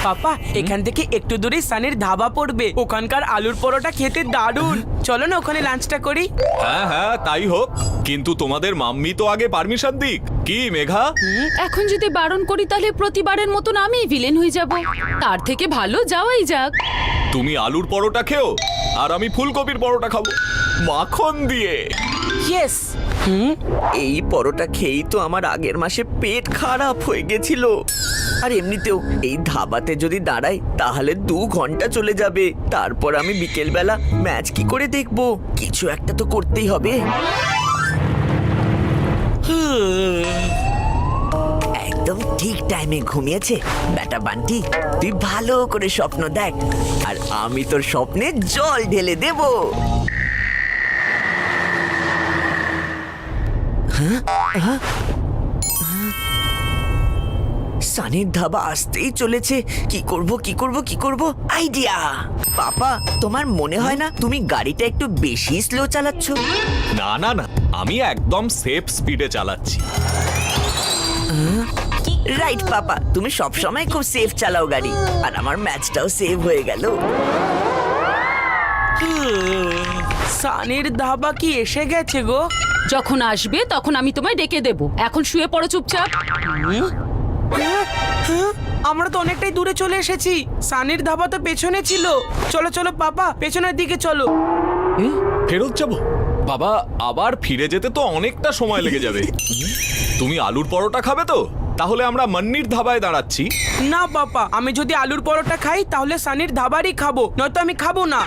পাপা এখান থেকে একটু দূরে সানির ধাবা পড়বে, ওখানকার আলুর পরোটা খেতে দারুণ। চলো না ওখানে লাঞ্চটা করি। হ্যাঁ হ্যাঁ তাই হোক, কিন্তু তোমাদের মাম্মি তো আগে পারমিশন দিক। কি মেঘা? এখন যদি বারণ করি তাহলে প্রতিবারের মতন আমি ভিলেন হয়ে যাব। তার থেকে ভালো যাওয়াই যাক। তুমি আলুর পরোটা খেও আর আমি ফুলকপির পরোটা খাবো মাখন দিয়ে। ইয়েস। এই পরোটা খেয়েই তো আমার আগের মাসে পেট খারাপ হয়ে গেছিল। আর এমনিতেও এই ধাবাতে যদি দাঁড়াই তাহলে 2 ঘন্টা চলে যাবে। তারপর আমি বিকেলবেলা ম্যাচ কি করে দেখবো? কিছু একটা তো করতেই হবে। একদম ঠিক টাইমে ঘুমিয়েছে বেটা বান্টি। তুই ভালো করে স্বপ্ন দেখ আর আমি তোর স্বপ্নে জল ঢেলে দেব। সানির ধাবা আসতেই চলেছে। কি করব কি করব কি করব? আইডিয়া! পাপা, তোমার মনে হয় না তুমি গাড়িটা একটু বেশি স্লো চালাচ্ছ? না না না, আমি একদম সেফ স্পিডে চালাচ্ছি। রাইট পাপা, তুমি সবসময় খুব সেফ চালাও গাড়ি। আর আমার ম্যাচটাও সেভ হয়ে গেল। সানির ধাবা কি এসে গেছে গো? যখন আসবে তখন আমি তোমায় ডেকে দেব। এখন শুয়ে পড়ো চুপচাপ। আমরা তো অনেকটাই দূরে চলে এসেছি। সানির ধাবা তো পেছনে ছিল। চলো চলো পাপা, পেছনের দিকে চলো। ফেরত যাব? বাবা, আবার ফিরে যেতে তো অনেকটা সময় লেগে যাবে। তুমি আলুর পরোটা খাবে তো? তাহলে আমরা মান্নির ধাবায় দাঁড়াচ্ছি। না পাপা, আমি যদি আলুর পরোটা খাই তাহলে সানির ধাবারই খাবো, নয়তো আমি খাবো না।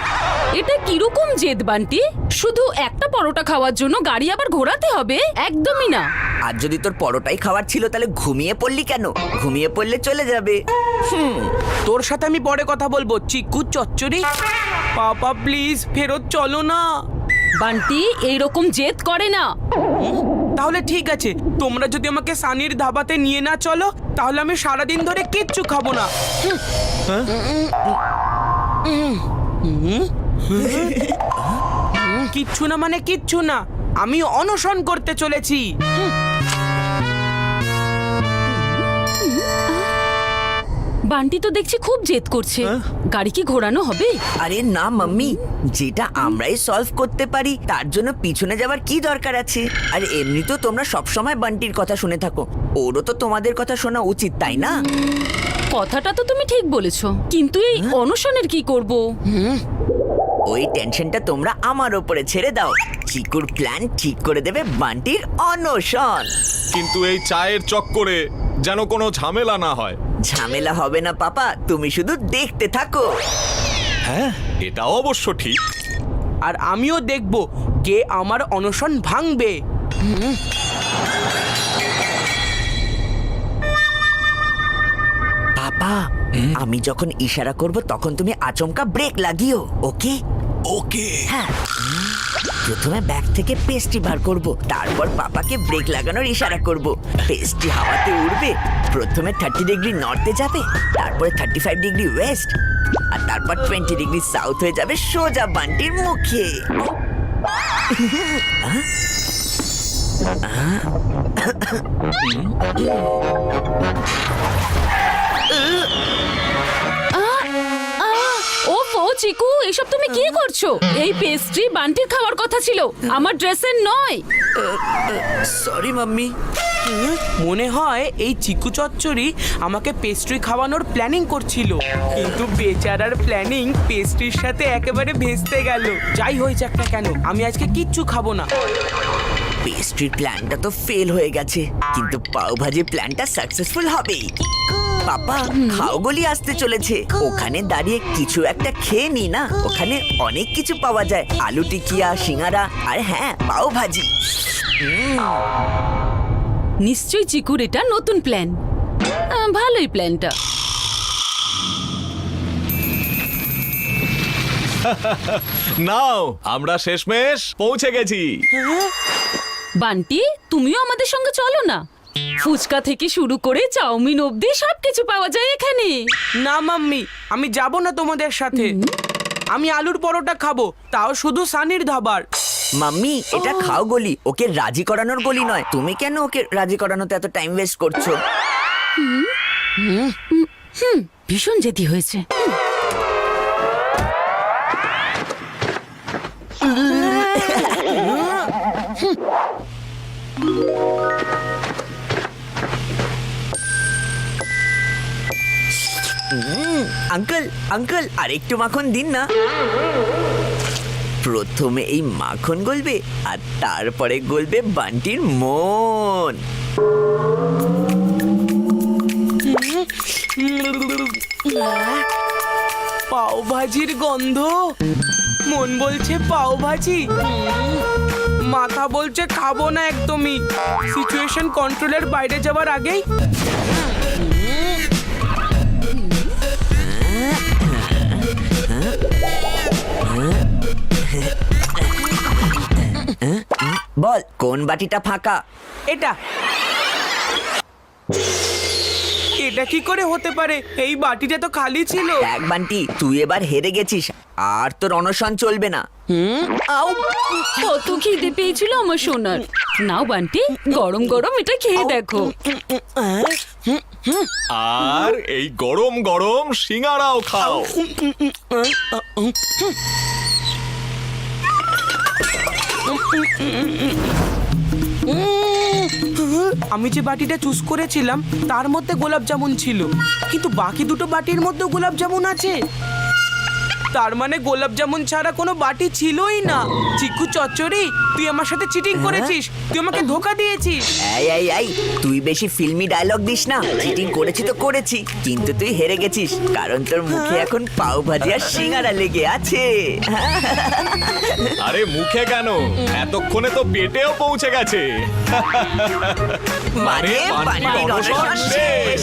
এটা কিরকম জেদ বান্টি? শুধু একটা পরোটা খাওয়ার জন্য গাড়ি আবার ঘোরাতে হবে? একদমই না। আর যদি তোর পরোটাই খাওয়ার ছিল তাহলে ঘুমিয়ে পড়লি কেন? ঘুমিয়ে পড়লে চলে যাবে। তোর সাথে আমি পরে কথা বলবো। চিকু চচ্চড়ি, পাপা প্লিজ ফেরত চলো না। বান্টি এইরকম জেদ করে না। তাহলে ঠিক আছে, তোমরা যদি আমাকে সানির ধাবাতে নিয়ে না চলো তাহলে আমি সারাদিন ধরে কিচ্ছু খাবো না। কিচ্ছু না মানে কিচ্ছু না, আমি অনশন করতে চলেছি। বান্টি তো দেখছি খুব জেদ করছে। গাড়ি কি ঘোরানো হবে? আরে না মাম্মি, যেটা আমরাই সলভ করতে পারি তার জন্য পিছনে যাবার কি দরকার আছে? আর এমনিতেও তোমরা সবসময় বান্টির কথা শুনে থাকো, ওরও তো তোমাদের কথা শোনা উচিত, তাই না? কথাটা তো তুমি ঠিক বলেছো, কিন্তু এই অনশনের কি করব? ওই টেনশনটা তোমরা আমার ওপরে ছেড়ে দাও। চিকুর প্ল্যান ঠিক করে দেবে বান্টির অনশন। কিন্তু এই চায়ের চক্করে যেন কোনো ঝামেলা না হয়। ঝামেলা হবে না পাপা, তুমি শুধু দেখতে থাকো। হ্যাঁ, এটা অবশ্য ঠিক। আর আমিও দেখব কে আমার অনশন ভাঙবে। পাপা, আমি যখন ইশারা করব তখন তুমি আচমকা ব্রেক লাগিও, ওকে? ওকে। হ্যাঁ, প্রথমে ব্যাগ থেকে পেস্ট্রি বার করব, তারপর পাপাকে ব্রেক লাগানোর ইশারা করব। পেস্ট্রি হাওয়াতে উড়বে, প্রথমে 30 ডিগ্রি নর্থে যাবে, তারপরে 35 ডিগ্রি ওয়েস্ট, আর তারপর 20 ডিগ্রি সাউথ হয়ে যাবে সোজা বান্টির মুখে। ওফো চিকু, এসব তুমি কি করছো? এই পেস্ট্রি বান্টির খাওয়ার কথা ছিল, আমার ড্রেসের নয়। Sorry mummy. মনে হয় এই চিকু চচ্চড়ি আমাকে পেস্ট্রি খাওয়ানোর প্ল্যানিং করছিল, কিন্তু বেচারার প্ল্যানিং পেস্ট্রির সাথে একেবারে ভেস্তে গেল। যাই হয়ে যাক না কেন, আমি আজকে কিচ্ছু খাবো না। পেস্ট্রির প্ল্যানটা তো ফেল হয়ে গেছে, কিন্তু পাও ভাজির প্ল্যানটা সাকসেসফুল হবেই। পাপা, খাওগলি আসতে চলেছে, ওখানে দাঁড়িয়ে কিছু একটা খেয়ে নি না। ওখানে অনেক কিছু পাওয়া যায়, আলু টিকিয়া, সিঙ্গারা, আর হ্যাঁ, পাও ভাজি। নিশ্চয়ই চিকুর এটা নতুন প্ল্যান। ভালোই প্ল্যানটা। নাও, আমরা শেষমেশ পৌঁছে গেছি। বান্টি, তুমিও আমাদের সঙ্গে চলো না। ফুচকা থেকে শুরু করে চাউমিন অবধি সবকিছু পাওয়া যায় এখানে। না মাম্মি, আমি যাব না তোমাদের সাথে। আমি আলুর পরোটা খাবো, তাও শুধু সানির ধাবার। মাম্মি, এটা খাওগলি, ওকে রাজি করানোর গলি নয়। তুমি কেন ওকে রাজি করানোতে এত টাইম ওয়েস্ট করছো? ভীষণ জেদি হয়েছে। আঙ্কেল আঙ্কেল আরেকটু মাখন দিন না। প্রথমে এই মাখন গলবে আর তারপরে গলবে বান্টির মন। পাও ভাজির গন্ধ, মন বলছে পাও ভাজি, মাথা বলছে খাবো না একদমই। সিচুয়েশন কন্ট্রোলের বাইরে যাওয়ার আগেই বল কোন বাটিটা ফাঁকা? এটা এটা কি করে হতে পারে? এই বাটিটা তো খালি ছিল। দেখ বান্টি, তুই এবার হেরে গেছিস, আর তোর অনশন চলবে না। আউ, কত খিদে পেয়েছিল আমার সোনার। নাও বান্টি, গরম গরম এটা খেয়ে দেখো। আর এই গরম গরম সিঙ্গারাও খাও। আমি যে বাটিটা চুজ করেছিলাম তার মধ্যে গোলাপ জামুন ছিল, কিন্তু বাকি দুটো বাটির মধ্যে গোলাপ জামুন আছে। তার মানে গোলাপ জামুন ছাড়া কোনো বাটি ছিলই না। চিকু চচ্চড়ি, তুই আমার সাথে চিটিং করেছিস, তুই আমাকে ধোকা দিয়েছিস। এই এই এই, তুই বেশি ফিল্মি ডায়লগ দিস না। চিটিং করেছি তো করেছি, কিন্তু তুই হেরে গেছিস, কারণ তোর মুখে এখন পাও ভাজি আর সিঙ্গারা লেগে আছে। আরে মুখে কেন, এতক্ষণে তো পেটেও পৌঁছে গেছে। মানে বান্টির বান্টির অনশন অনশন শেষ। শেষ।